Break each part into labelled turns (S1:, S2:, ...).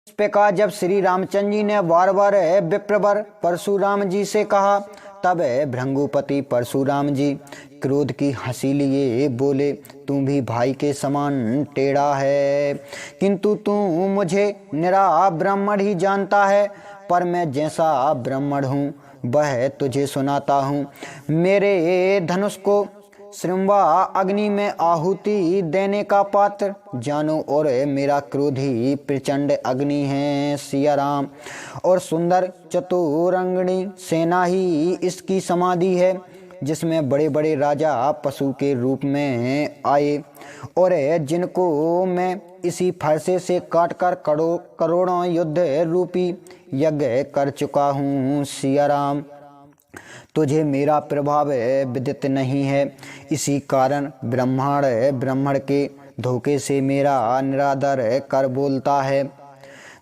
S1: इस प्रकार जब श्री रामचंद्र जी ने बार बार विप्रवर परशुराम जी से कहा, तब भृंगुपति परशुराम जी क्रोध की हंसी लिए बोले, तू भी भाई के समान टेढ़ा है, किंतु तू मुझे निरा ब्राह्मण ही जानता है। पर मैं जैसा ब्राह्मण हूँ वह तुझे सुनाता हूँ। मेरे धनुष को श्रृंवा अग्नि में आहुति देने का पात्र जानो, और मेरा क्रोधी प्रचंड अग्नि है सिया राम, और सुंदर चतुरंगणी सेना ही इसकी समाधि है, जिसमें बड़े बड़े राजा पशु के रूप में आए, और जिनको मैं इसी फरसे से काटकर करोड़ों युद्ध रूपी यज्ञ कर चुका हूँ सिया राम। तुझे मेरा प्रभाव विदित नहीं है, इसी कारण ब्राह्मण के धोखे से मेरा निरादर कर बोलता है।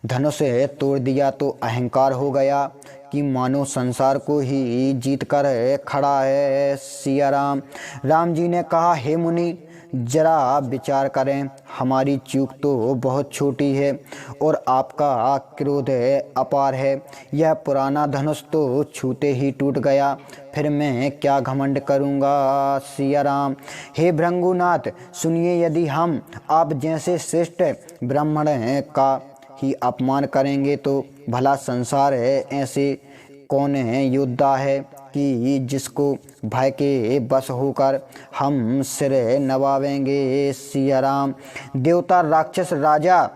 S1: धनुष तोड़ दिया तो अहंकार हो गया कि मानो संसार को ही जीत कर खड़ा है सिया राम। राम जी ने कहा, हे मुनि जरा विचार करें, हमारी चूक तो बहुत छोटी है और आपका क्रोध अपार है। यह पुराना धनुष तो छूते ही टूट गया, फिर मैं क्या घमंड करूँगा सिया राम। हे भृंगुनाथ सुनिए, यदि हम आप जैसे श्रेष्ठ ब्राह्मण का ही अपमान करेंगे तो भला संसार है ऐसे कौन है योद्धा है कि जिसको भय के बस होकर हम सिर नवावेंगे सिया राम। देवता राक्षस राजा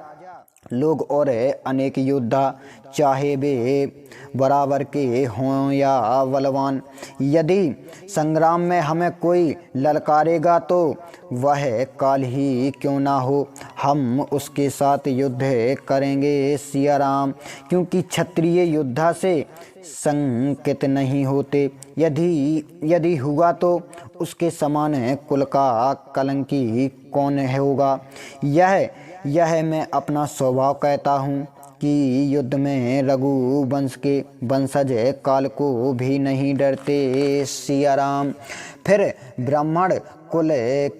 S1: लोग और अनेक योद्धा चाहे वे बराबर के हों या बलवान, यदि संग्राम में हमें कोई ललकारेगा तो वह काल ही क्यों ना हो, हम उसके साथ युद्ध करेंगे सिया राम। क्योंकि क्षत्रिय योद्धा से संकित नहीं होते, यदि हुआ तो उसके समान कुल का कलंकी कौन होगा। यह मैं अपना स्वभाव कहता हूँ कि युद्ध में रघुवंश के वंशज काल को भी नहीं डरते सिया राम। फिर ब्राह्मण कुल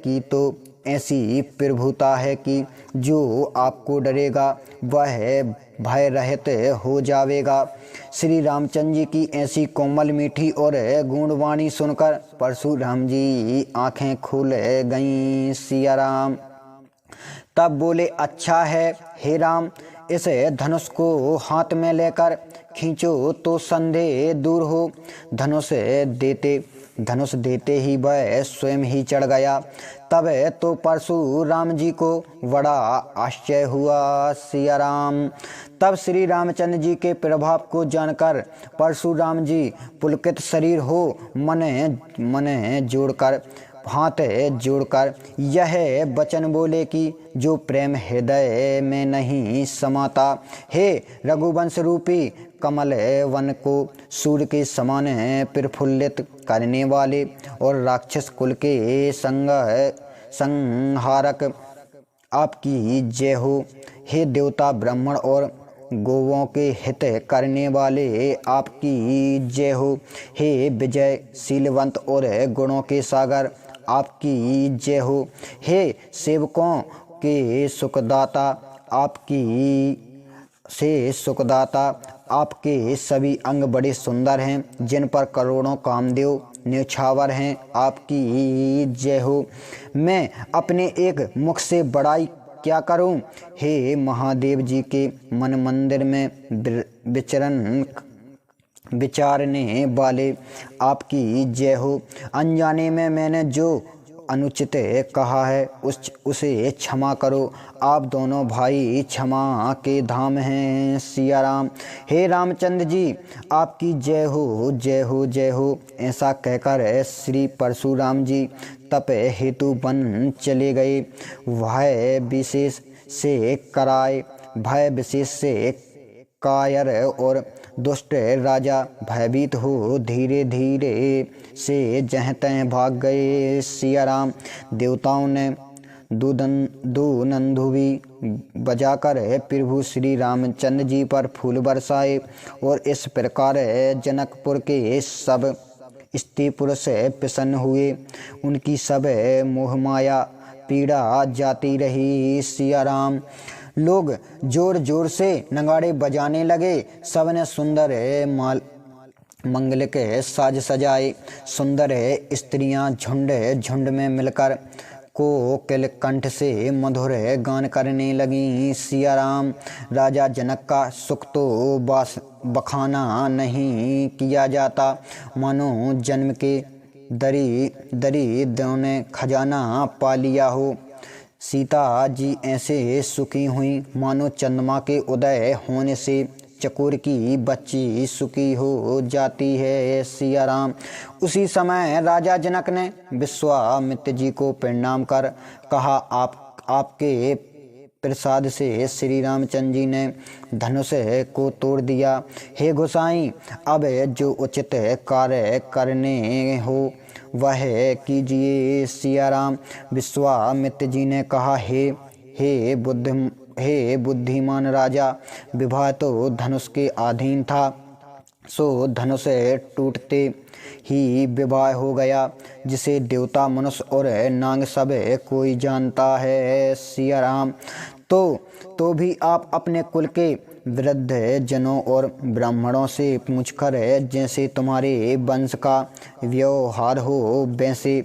S1: की तो ऐसी प्रभुता है कि जो आपको डरेगा वह भय रहित हो जाएगा। श्री रामचंद्र जी की ऐसी कोमल मीठी और गुणवाणी सुनकर परशुराम जी आंखें खुल गईं सिया राम। तब बोले, अच्छा है हे राम, इस धनुष को हाथ में लेकर खींचो तो संदेह दूर हो। धनुष देते ही वह स्वयं ही चढ़ गया। तब तो परशुराम जी को बड़ा आश्चर्य हुआ सिया राम। तब श्री रामचंद्र जी के प्रभाव को जानकर परशुराम जी पुलकित शरीर हो मन हाथ जोड़कर यह वचन बोले कि जो प्रेम हृदय में नहीं समाता, हे रघुवंश रूपी कमल वन को सूर्य के समान प्रफुल्लित करने वाले और राक्षस कुल के संहारक, आपकी जय हो। हे देवता ब्राह्मण और गोवों के हित करने वाले, आपकी जय हो। हे विजय शीलवंत और गुणों के सागर, आपकी जय हो। हे सेवकों के सुखदाता, आपके सभी अंग बड़े सुंदर हैं, जिन पर करोड़ों कामदेव न्यौछावर हैं, आपकी जय हो। मैं अपने एक मुख से बड़ाई क्या करूं, हे महादेव जी के मन मंदिर में विचारने वाले, आपकी जय हो। अनजाने में मैंने जो अनुचित कहा है उसे क्षमा करो, आप दोनों भाई क्षमा के धाम हैं सिया राम। हे रामचंद्र जी आपकी जय हो, जय हो, जय हो। ऐसा कहकर श्री परशुराम जी तप हेतु वन चले गए। भय विशेष से कायर और दुष्ट राजा भयभीत हो धीरे धीरे से जहाँ तहाँ भाग गए सिया राम। देवताओं ने दुनंदुभी बजाकर प्रभु श्री रामचंद्र जी पर फूल बरसाए और इस प्रकार जनकपुर के सब स्त्री पुरुष प्रसन्न हुए। उनकी सब मोहमाया पीड़ा जाती रही सिया राम। लोग जोर जोर से नगाड़े बजाने लगे। सबने सुंदर मंगल के साज सजाए। सुंदर स्त्रियां झुंड झुंड में मिलकर कोकिल कंठ से मधुर गान करने लगी। सिया राम। राजा जनक का सुख तो बखाना नहीं किया जाता। मानो जन्म के दरिद्रों ने खजाना पा लिया हो। सीता जी ऐसे सुखी हुई मानो चंद्रमा के उदय होने से चकोर की बच्ची सुखी हो जाती है। सिया राम। उसी समय राजा जनक ने विश्वामित्र जी को प्रणाम कर कहा, आपके प्रसाद से श्री रामचंद्र जी ने धनुष को तोड़ दिया। हे गोसाई, अब जो उचित कार्य करने हो वह कीजिए। सिया राम। विश्वामित्र जी ने कहा, हे बुद्धिमान राजा, विवाह तो धनुष के अधीन था, सो धनुष टूटते ही विवाह हो गया, जिसे देवता मनुष्य और नाग सब कोई जानता है। सिया राम। तो भी आप अपने कुल के वृद्ध जनों और ब्राह्मणों से पूछकर जैसे तुम्हारे वंश का व्यवहार हो वैसे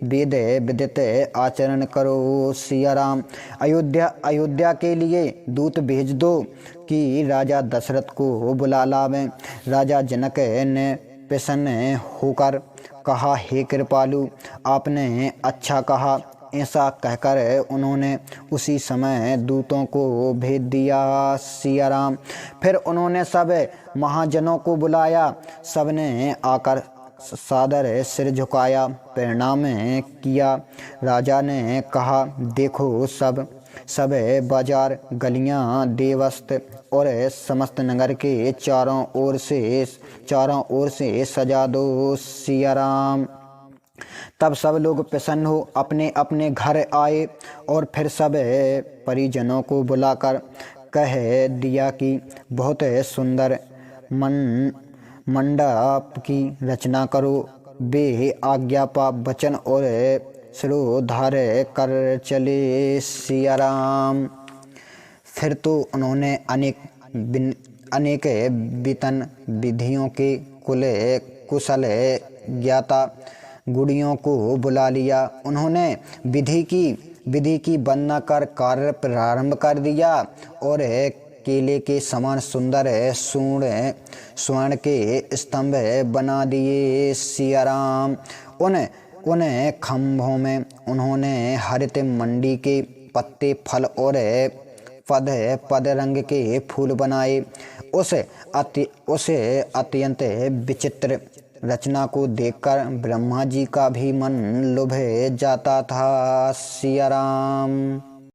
S1: वेद विदित आचरण करो। सिया राम। अयोध्या के लिए दूत भेज दो कि राजा दशरथ को बुला लावें। राजा जनक ने प्रसन्न होकर कहा, हे कृपालु, आपने अच्छा कहा। ऐसा कहकर उन्होंने उसी समय दूतों को भेज दिया। सिया राम। फिर उन्होंने सब महाजनों को बुलाया। सबने आकर सादर सिर झुकाया, प्रणाम किया। राजा ने कहा, देखो सब बाजार, गलियां, देवस्थ और समस्त नगर के चारों ओर से सजा दो। सिया राम। तब सब लोग प्रसन्न हो अपने अपने घर आए और फिर सब परिजनों को बुलाकर कह दिया कि बहुत सुंदर मंडप की रचना करो। वे आज्ञा पा वचन और सिरोधार कर चले। सिया राम। फिर तो उन्होंने अनेक वितन विधियों के कुशल ज्ञाता गुड़ियों को बुला लिया। उन्होंने विधि की वंदना कर कार्य प्रारंभ कर दिया और केले के समान सुंदर स्वर्ण के स्तंभ बना दिए। सिया राम। उन खंभों में उन्होंने हरित मंडी के पत्ते, फल और पद रंग के फूल बनाए। उस अत्यंत विचित्र रचना को देखकर ब्रह्मा जी का भी मन लुभ जाता था। सिया राम।